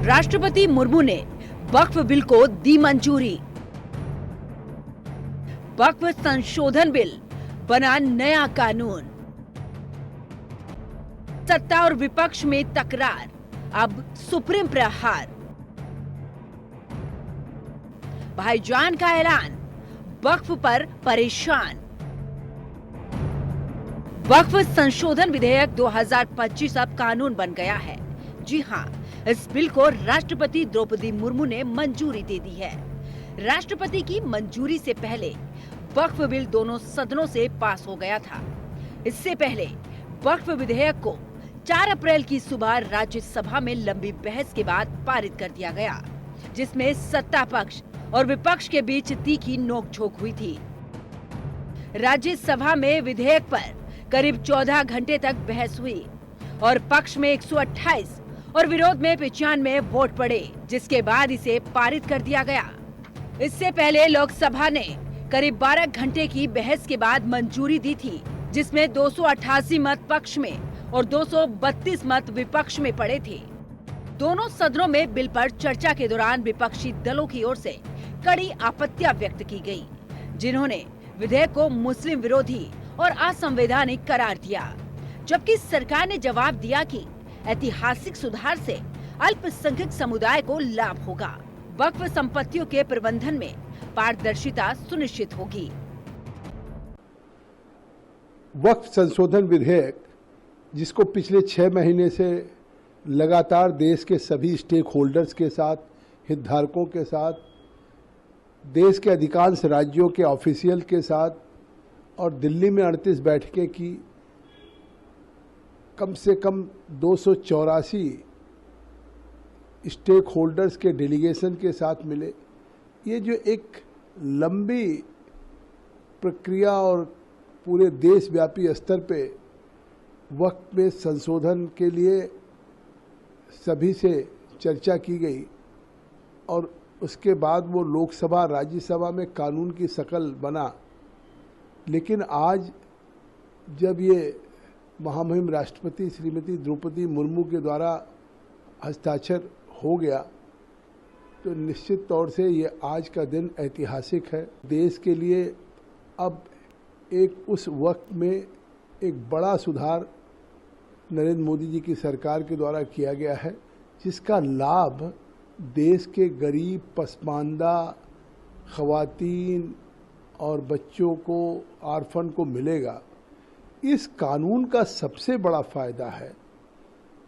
राष्ट्रपति मुर्मू ने वक्फ बिल को दी मंजूरी। वक्फ संशोधन बिल बना नया कानून। सत्ता और विपक्ष में तकरार, अब सुप्रीम प्रहार। भाईजान का ऐलान, वक्फ पर परेशान। वक्फ संशोधन विधेयक 2025 अब कानून बन गया है। जी हां, इस बिल को राष्ट्रपति द्रौपदी मुर्मू ने मंजूरी दे दी है। राष्ट्रपति की मंजूरी से पहले वक्फ बिल दोनों सदनों से पास हो गया था। इससे पहले वक्फ विधेयक को 4 अप्रैल की सुबह राज्यसभा में लंबी बहस के बाद पारित कर दिया गया, जिसमें सत्ता पक्ष और विपक्ष के बीच तीखी नोकझोंक हुई थी। राज्यसभा में विधेयक पर करीब 14 घंटे तक बहस हुई और पक्ष में 128 और विरोध में 95 वोट पड़े, जिसके बाद इसे पारित कर दिया गया। इससे पहले लोकसभा ने करीब 12 घंटे की बहस के बाद मंजूरी दी थी, जिसमें 288 मत पक्ष में और 232 मत विपक्ष में पड़े थे। दोनों सदनों में बिल पर चर्चा के दौरान विपक्षी दलों की ओर से कड़ी आपत्तियां व्यक्त की गई, जिन्होंने विधेयक को मुस्लिम विरोधी और असंवैधानिक करार दिया, जबकि सरकार ने जवाब दिया कि ऐतिहासिक सुधार से अल्पसंख्यक समुदाय को लाभ होगा। वक्फ संपत्तियों के प्रबंधन में पारदर्शिता सुनिश्चित होगी। वक्फ संशोधन विधेयक, जिसको पिछले 6 महीने से लगातार देश के सभी स्टेक होल्डर्स के साथ, हितधारकों के साथ, देश के अधिकांश राज्यों के ऑफिशियल के साथ और दिल्ली में 38 बैठकें की, कम से कम 284 स्टेक होल्डर्स के डेलीगेशन के साथ मिले। ये जो एक लंबी प्रक्रिया और पूरे देशव्यापी स्तर पे वक्फ में संशोधन के लिए सभी से चर्चा की गई और उसके बाद वो लोकसभा राज्यसभा में कानून की शक्ल बना। लेकिन आज जब ये महामहिम राष्ट्रपति श्रीमती द्रौपदी मुर्मू के द्वारा हस्ताक्षर हो गया, तो निश्चित तौर से ये आज का दिन ऐतिहासिक है। देश के लिए अब एक उस वक्त में एक बड़ा सुधार नरेंद्र मोदी जी की सरकार के द्वारा किया गया है, जिसका लाभ देश के गरीब, पसमानदा, ख़वातीन और बच्चों को, आर्फन को मिलेगा। इस कानून का सबसे बड़ा फ़ायदा है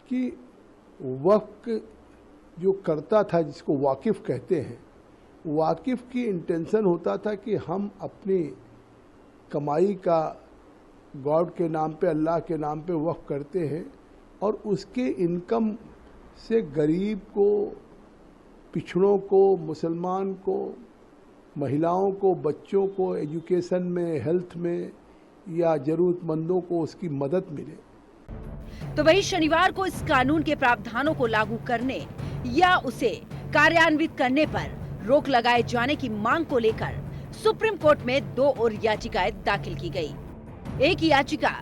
कि वक्फ जो करता था, जिसको वाकिफ़ कहते हैं, वाकिफ़ की इंटेंशन होता था कि हम अपनी कमाई का गॉड के नाम पे, अल्लाह के नाम पे वक्फ करते हैं और उसके इनकम से गरीब को, पिछड़ों को, मुसलमान को, महिलाओं को, बच्चों को एजुकेशन में, हेल्थ में या ज़रूरतमंदों को उसकी मदद मिले। तो वही शनिवार को इस कानून के प्रावधानों को लागू करने या उसे कार्यान्वित करने पर रोक लगाए जाने की मांग को लेकर सुप्रीम कोर्ट में 2 और याचिकाएं दाखिल की गई। एक याचिका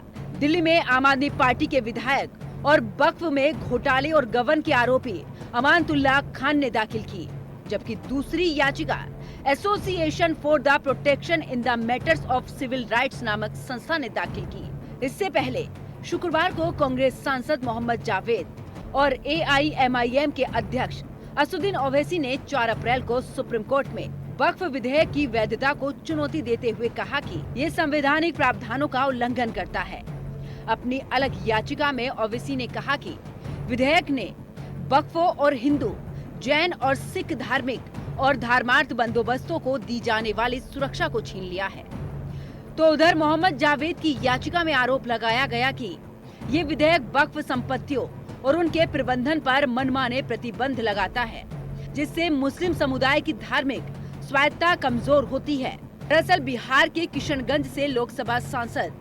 दिल्ली में आम आदमी पार्टी के विधायक और वक्फ में घोटाले और गबन के आरोपी अमानतुल्लाह खान ने दाखिल की, जबकि दूसरी याचिका association for the protection in the matters of civil rights नामक संस्था ने दाखिल की। इससे पहले शुक्रवार को कांग्रेस सांसद मोहम्मद जावेद और AIMIM के अध्यक्ष असुद्दीन ओवैसी ने 4 अप्रैल को सुप्रीम कोर्ट में वक्फ विधेयक की वैधता को चुनौती देते हुए कहा कि ये संवैधानिक प्रावधानों का उल्लंघन करता है। अपनी अलग याचिका में ओवैसी ने कहा कि विधेयक ने वक्फों और हिंदू, जैन और सिख धार्मिक और धर्मार्थ बंदोबस्तों को दी जाने वाली सुरक्षा को छीन लिया है। तो उधर मोहम्मद जावेद की याचिका में आरोप लगाया गया कि ये विधेयक वक्फ संपत्तियों और उनके प्रबंधन पर मनमाने प्रतिबंध लगाता है, जिससे मुस्लिम समुदाय की धार्मिक स्वायत्तता कमजोर होती है। दरअसल बिहार के किशनगंज से लोकसभा सांसद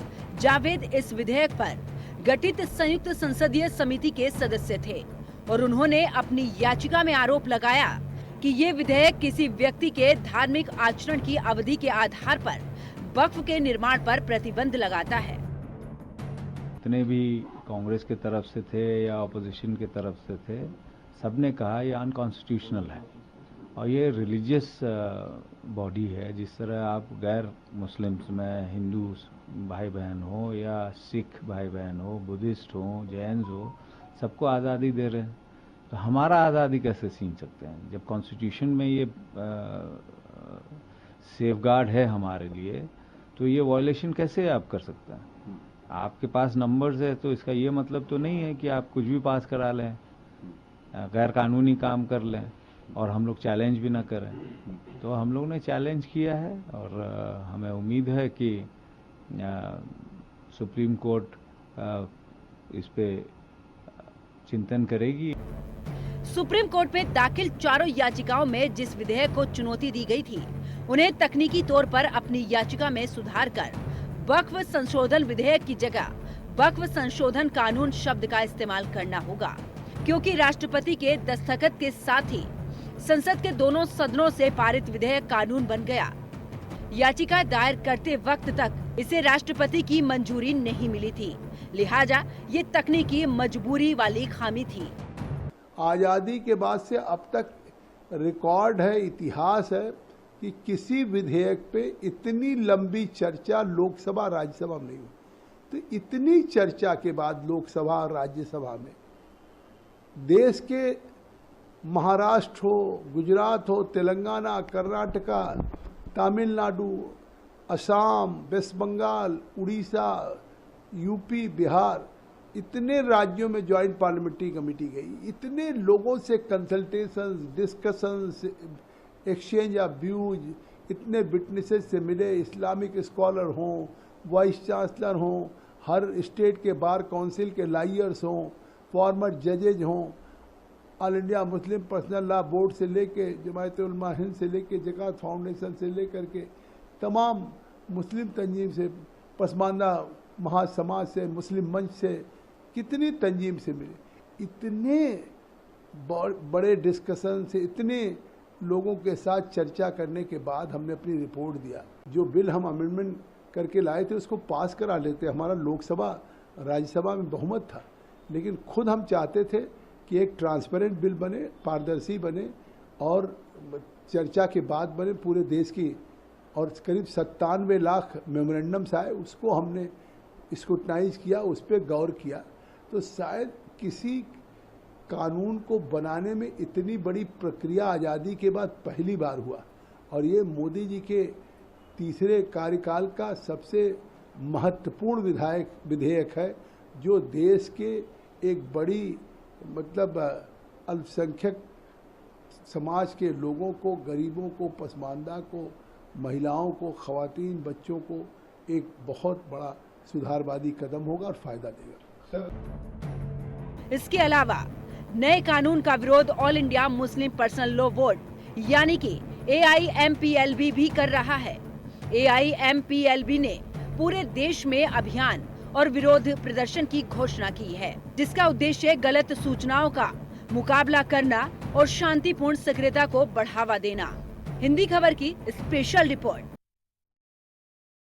जावेद इस विधेयक पर गठित संयुक्त संसदीय समिति के सदस्य थे और उन्होंने अपनी याचिका में आरोप लगाया कि ये विधेयक किसी व्यक्ति के धार्मिक आचरण की अवधि के आधार पर वक्फ के निर्माण पर प्रतिबंध लगाता है। जितने भी कांग्रेस के तरफ से थे या अपोजिशन के तरफ से थे, सबने कहा ये अनकॉन्स्टिट्यूशनल है और ये रिलीजियस बॉडी है। जिस तरह आप गैर मुस्लिम्स में हिंदू भाई बहन हो या सिख भाई बहन हो, बुद्धिस्ट हो, जैन हो, सबको आज़ादी दे रहे हैं, तो हमारा आज़ादी कैसे छीन सकते हैं? जब कॉन्स्टिट्यूशन में ये सेफगार्ड है हमारे लिए, तो ये वायलेशन कैसे आप कर सकते हैं? आपके पास नंबर्स है तो इसका ये मतलब तो नहीं है कि आप कुछ भी पास करा लें, गैर कानूनी काम कर लें और हम लोग चैलेंज भी ना करें। तो हम लोग ने चैलेंज किया है और हमें उम्मीद है कि सुप्रीम कोर्ट इस पे चिंतन करेगी। सुप्रीम कोर्ट में दाखिल चारों याचिकाओं में जिस विधेयक को चुनौती दी गई थी, उन्हें तकनीकी तौर पर अपनी याचिका में सुधार कर वक्फ संशोधन विधेयक की जगह वक्फ संशोधन कानून शब्द का इस्तेमाल करना होगा, क्योंकि राष्ट्रपति के दस्तखत के साथ ही संसद के दोनों सदनों से पारित विधेयक कानून बन गया। याचिका दायर करते वक्त तक इसे राष्ट्रपति की मंजूरी नहीं मिली थी, लिहाजा ये तकनीकी मजबूरी वाली खामी थी। आज़ादी के बाद से अब तक रिकॉर्ड है, इतिहास है कि किसी विधेयक पे इतनी लंबी चर्चा लोकसभा राज्यसभा में नहीं हुई। तो इतनी चर्चा के बाद लोकसभा और राज्यसभा में देश के महाराष्ट्र हो, गुजरात हो, तेलंगाना, कर्नाटका, तमिलनाडु, असम, वेस्ट बंगाल, उड़ीसा, यूपी, बिहार, इतने राज्यों में ज्वाइंट पार्लियामेंट्री कमेटी गई, इतने लोगों से consultations, discussions, exchange of views, इतने विटनेसेस से मिले, इस्लामिक स्कॉलर हों, वाइस चांसलर हों, हर स्टेट के बार काउंसिल के लॉयर्स हों, फॉर्मर जजेज हों, all India Muslim personal law board से लेके जमायत उलमा हिंद से लेके ज़कात फाउंडेशन से लेकर के तमाम मुस्लिम तंजीम से, पसमानदा महासमाज से, मुस्लिम मंच से, कितनी तंजीम से मिले, इतने बड़े डिस्कशन से, इतने लोगों के साथ चर्चा करने के बाद हमने अपनी रिपोर्ट दिया। जो बिल हम अमेंडमेंट करके लाए थे उसको पास करा लेते, हमारा लोकसभा राज्यसभा में बहुमत था, लेकिन खुद हम चाहते थे कि एक ट्रांसपेरेंट बिल बने, पारदर्शी बने और चर्चा के बाद बने पूरे देश की, और करीब 97 लाख मेमोरेंडम्स आए, उसको हमने स्क्रूटनाइज किया, उस पर गौर किया। तो शायद किसी कानून को बनाने में इतनी बड़ी प्रक्रिया आज़ादी के बाद पहली बार हुआ, और ये मोदी जी के तीसरे कार्यकाल का सबसे महत्वपूर्ण विधेयक है, जो देश के एक बड़ी मतलब अल्पसंख्यक समाज के लोगों को, गरीबों को, पसमानदा को, महिलाओं को, ख़वातीन, बच्चों को एक बहुत बड़ा सुधारवादी कदम होगा और फायदा देगा। इसके अलावा नए कानून का विरोध all India Muslim personal law board यानी कि AIMPLB भी कर रहा है। AIMPLB ने पूरे देश में अभियान और विरोध प्रदर्शन की घोषणा की है, जिसका उद्देश्य गलत सूचनाओं का मुकाबला करना और शांतिपूर्ण सक्रियता को बढ़ावा देना। हिंदी खबर की स्पेशल रिपोर्ट।